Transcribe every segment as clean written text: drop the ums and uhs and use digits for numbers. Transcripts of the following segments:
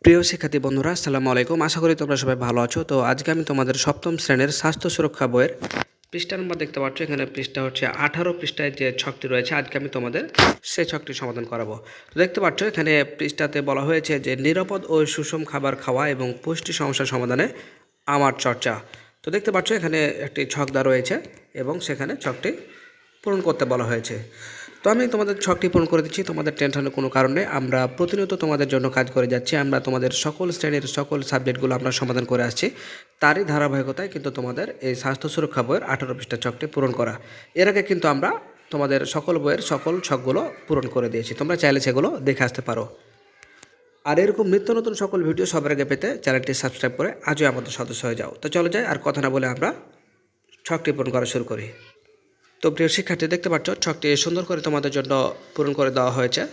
প্রিয় শিক্ষার্থী বন্ধুরা, আসসালামু আলাইকুম। আশা করি তোমরা সবাই ভালো আছো। তো আজকে আমি তোমাদের সপ্তম শ্রেণীর স্বাস্থ্য সুরক্ষা বইয়ের পৃষ্ঠা নম্বর দেখতে পাচ্ছ। এখানে পৃষ্ঠা হচ্ছে 18 পৃষ্ঠায় যে ছকটি রয়েছে, আজকে আমি তোমাদের সেই ছকটি সমাধান করাবো। তো দেখতে পাচ্ছ এখানে পৃষ্ঠাতে বলা হয়েছে যে নিরাপদ ও সুষম খাবার খাওয়া এবং পুষ্টি সমস্যা সমাধানে আমার চর্চা। তো দেখতে পাচ্ছ এখানে একটি ছক দেওয়া রয়েছে এবং সেখানে ছকটি পূরণ করতে বলা হয়েছে। তো আমি তোমাদের ছকটি পূরণ করে দিচ্ছি, তোমাদের টেনশনের কোনো কারণে। আমরা প্রতিনিয়ত তোমাদের জন্য কাজ করে যাচ্ছি। আমরা তোমাদের সকল শ্রেণীর সকল সাবজেক্টগুলো আমরা সমাধান করে আসছি। তারই ধারাবাহিকতায় কিন্তু তোমাদের এই স্বাস্থ্য সুরক্ষা বইয়ের 18 পৃষ্ঠা ছকটি পূরণ করা। এর আগে কিন্তু আমরা তোমাদের সকল বইয়ের সকল ছকগুলো পূরণ করে দিয়েছি। তোমরা চাইলে সেগুলো দেখে আসতে পারো। আর এরকম নিত্য নতুন সকল ভিডিও সবার আগে পেতে চ্যানেলটি সাবস্ক্রাইব করে আজই আমাদের সদস্য হয়ে যাও। তো চলো যাই, আর কথা না বলে আমরা ছকটি পূরণ করা শুরু করি। তো প্রিয় শিক্ষার্থী, দেখতে পাচ্ছ ছকটি সুন্দর করে তোমাদের জন্য পূরণ করে দেওয়া হয়েছে।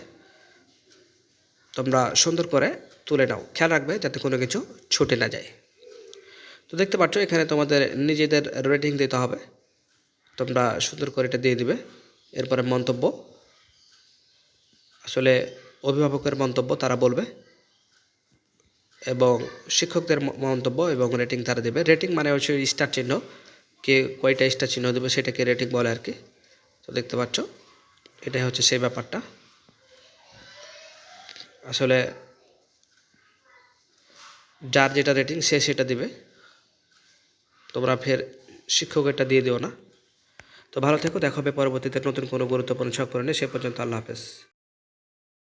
তোমরা সুন্দর করে তুলে নাও, খেয়াল রাখবে যাতে কোনো কিছু ছুটে না যায়। তো দেখতে পাচ্ছ এখানে তোমাদের নিজেদের রেটিং দিতে হবে। তোমরা সুন্দর করে এটা দিয়ে দিবে। এরপরে মন্তব্য, আসলে অভিভাবকের মন্তব্য তারা বলবে এবং শিক্ষকদের মন্তব্য এবং রেটিং তারা দেবে। রেটিং মানে হচ্ছে স্টার চিহ্ন, কে কয়টা স্টার চিহ্ন দেবে সেটাকে রেটিং বলে আর কি। তো দেখতে পাচ্ছ এটাই হচ্ছে সেই ব্যাপারটা। আসলে যার যেটা রেটিং সে সেটা দিবে, তোমরা ফের শিক্ষকেরটা দিয়ে দিও না। তো ভালো থেকো, দেখা হবে পরবর্তীতে নতুন কোনো গুরুত্বপূর্ণ ছক পূরণে। সে পর্যন্ত আল্লাহ হাফেজ।